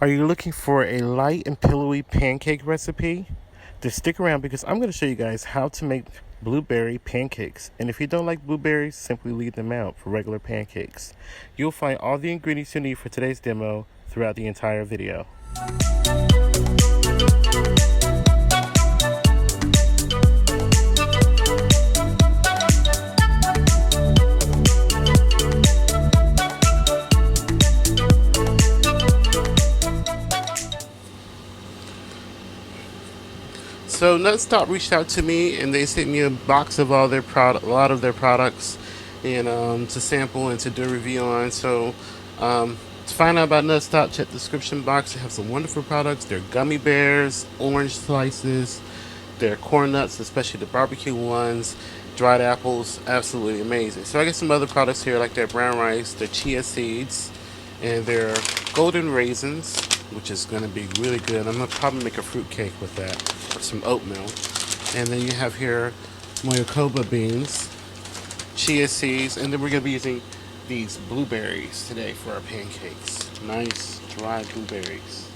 Are you looking for a light and pillowy pancake recipe? Then stick around because I'm going to show you guys how to make blueberry pancakes. And if you don't like blueberries, simply leave them out for regular pancakes. You'll find all the ingredients you need for today's demo throughout the entire video. So Nutstop reached out to me and they sent me a box of all their product, a lot of their products, and to sample and to do a review on. So to find out about Nutstop, check the description box. They have some wonderful products. They're gummy bears, orange slices, their corn nuts, especially the barbecue ones, dried apples, absolutely amazing. So I get some other products here like their brown rice, their chia seeds, and their golden raisins, which is going to be really good. I'm going to probably make a fruit cake with that, or some oatmeal. And then you have here moyokoba beans, chia seeds, and then we're going to be using these blueberries today for our pancakes. Nice dried blueberries.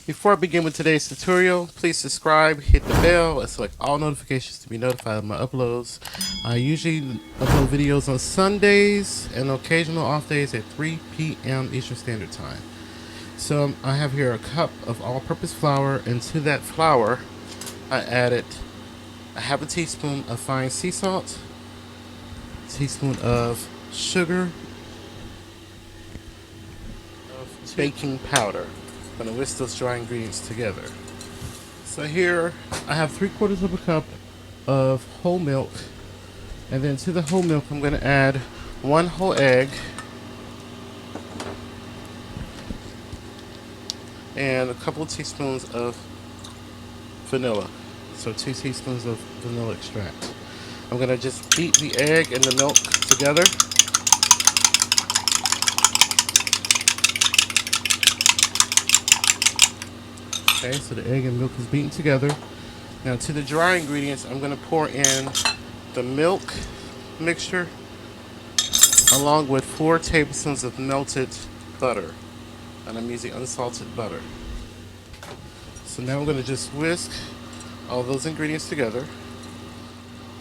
Before I begin with today's tutorial, please subscribe, hit the bell, and select all notifications to be notified of my uploads. I usually upload videos on Sundays and occasional off days at 3 p.m. Eastern Standard Time. So I have here a cup of all-purpose flour, and to that flour I added a half a teaspoon of fine sea salt, a teaspoon of sugar, of baking powder. I'm going to whisk those dry ingredients together. So here I have 3/4 of a cup of whole milk, and then to the whole milk I'm going to add 1 whole egg and a couple of teaspoons of vanilla. So 2 teaspoons of vanilla extract. I'm going to just beat the egg and the milk together. Okay, so the egg and milk is beaten together. Now to the dry ingredients, I'm going to pour in the milk mixture along with 4 tablespoons of melted butter. And I'm using unsalted butter. So now I'm going to just whisk all those ingredients together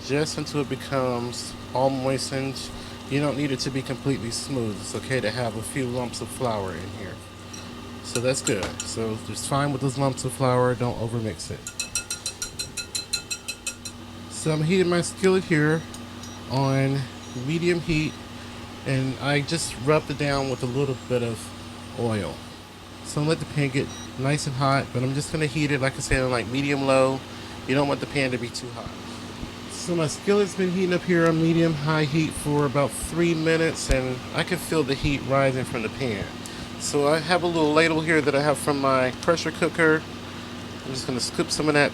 just until it becomes all moistened. You don't need it to be completely smooth. It's okay to have a few lumps of flour in here. So that's good. So just fine with those lumps of flour, don't overmix it. So I'm heating my skillet here on medium heat, and I just rubbed it down with a little bit of oil. So I'm gonna let the pan get nice and hot, but I'm just gonna heat it, like I said, on like medium low. You don't want the pan to be too hot. So my skillet's been heating up here on medium high heat for about 3 minutes, and I can feel the heat rising from the pan. So I have a little ladle here that I have from my pressure cooker. I'm just gonna scoop some of that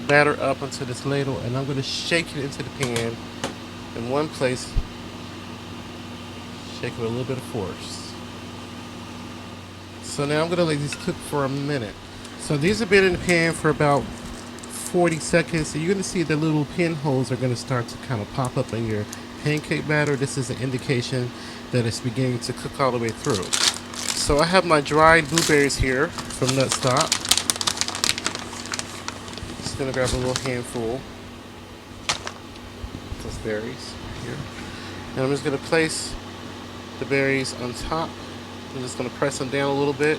batter up onto this ladle, and I'm gonna shake it into the pan in one place. Shake it with a little bit of force. So now I'm gonna let these cook for a minute. So these have been in the pan for about 40 seconds. So you're gonna see the little pinholes are gonna start to kind of pop up in your pancake batter. This is an indication that it's beginning to cook all the way through. So I have my dried blueberries here from Nutstop. Just gonna grab a little handful of those berries here. And I'm just gonna place the berries on top. I'm just gonna press them down a little bit.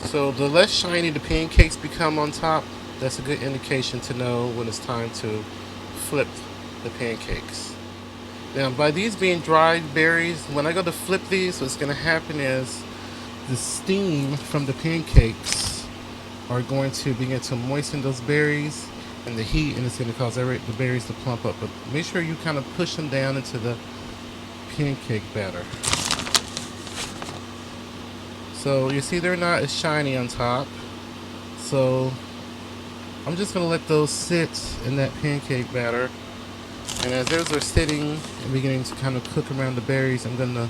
So the less shiny the pancakes become on top, that's a good indication to know when it's time to flip the pancakes. Now, by these being dried berries, when I go to flip these, what's going to happen is the steam from the pancakes are going to begin to moisten those berries and the heat, and it's going to cause the berries to plump up. But make sure you kind of push them down into the pancake batter. So you see they're not as shiny on top. So I'm just going to let those sit in that pancake batter. And as those are sitting and beginning to kind of cook around the berries, I'm going to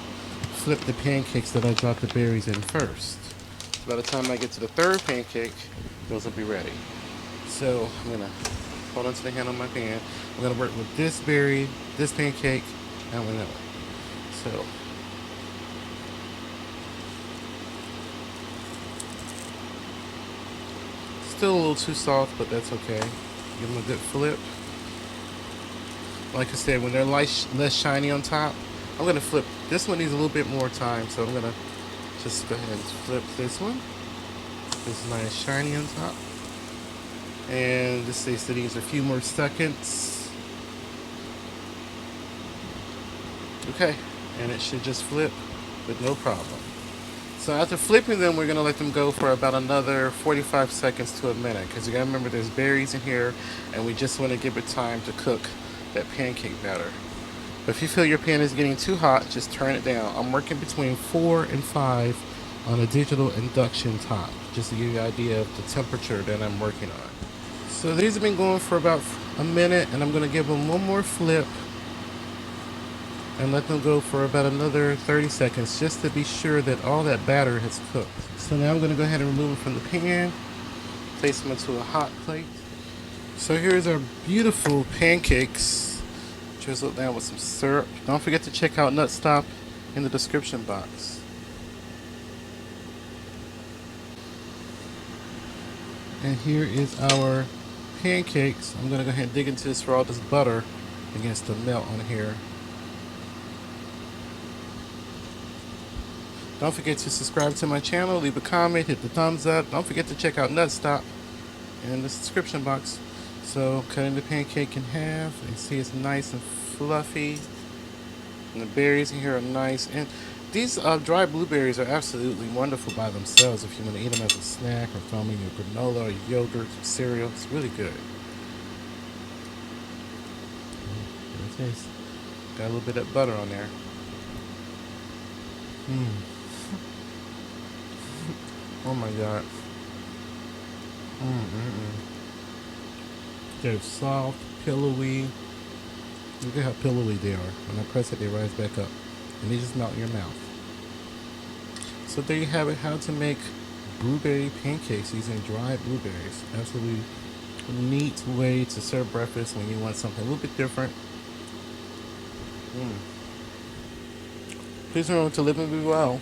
flip the pancakes that I dropped the berries in first. So by the time I get to the third pancake, those will be ready. So I'm going to hold onto the handle of my pan. I'm going to work with this berry, this pancake, and vanilla. So Still a little too soft, but that's okay. Give them a good flip. Like I said, when they're less shiny on top, I'm going to flip. This one needs a little bit more time, so I'm going to just go ahead and flip this one. It's nice shiny on top. And this stays that needs a few more seconds. Okay, and it should just flip with no problem. So after flipping them, we're going to let them go for about another 45 seconds to a minute, because you got to remember there's berries in here, and we just want to give it time to cook that pancake batter. But if you feel your pan is getting too hot, just turn it down. I'm working between 4 and 5 on a digital induction top, just to give you an idea of the temperature that I'm working on. So these have been going for about a minute, and I'm going to give them one more flip and let them go for about another 30 seconds just to be sure that all that batter has cooked. So now I'm going to go ahead and remove them from the pan, place them into a hot plate. So here's our beautiful pancakes, drizzled down with some syrup. Don't forget to check out Nutstop in the description box. And here is our pancakes. I'm going to go ahead and dig into this for all this butter begins to melt on here. Don't forget to subscribe to my channel, leave a comment, hit the thumbs up. Don't forget to check out Nutstop in the description box. So cutting the pancake in half, and see it's nice and fluffy. And the berries in here are nice. And these dry blueberries are absolutely wonderful by themselves if you want to eat them as a snack or throw them in your granola or your yogurt, cereal. It's really good. There it is. Got a little bit of butter on there. Oh my god. They're soft, pillowy. Look at how pillowy they are. When I press it, they rise back up. And they just melt in your mouth. So there you have it, how to make blueberry pancakes using dry blueberries. Absolutely neat way to serve breakfast when you want something a little bit different. Please remember to live and be well.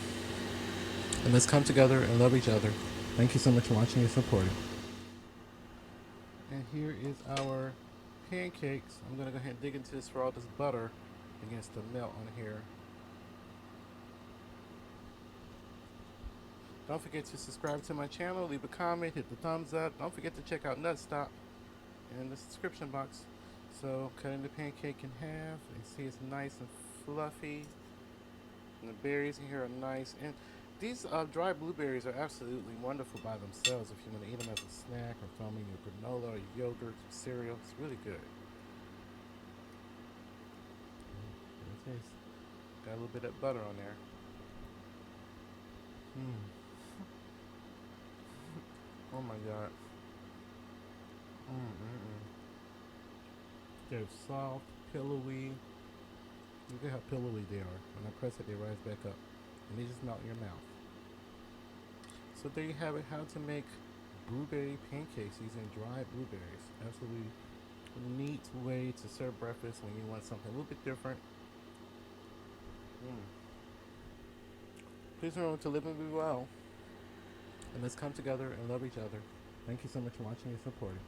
And let's come together and love each other. Thank you so much for watching and supporting. And here is our pancakes. I'm going to go ahead and dig into this for all this butter begins to melt on here. Don't forget to subscribe to my channel, leave a comment, hit the thumbs up. Don't forget to check out Nutstop in the description box. So cutting the pancake in half, and see it's nice and fluffy. And the berries in here are nice. And these dry blueberries are absolutely wonderful by themselves if you want to eat them as a snack or throw them in your granola or your yogurt, cereal. It's really good. There it is. Got a little bit of butter on there. Oh my god. They're soft, pillowy. Look at how pillowy they are. When I press it, they rise back up. And they just melt in your mouth. So there you have it, how to make blueberry pancakes using dry blueberries. Absolutely neat way to serve breakfast when you want something a little bit different. Please remember to live and be well. And let's come together and love each other. Thank you so much for watching and supporting.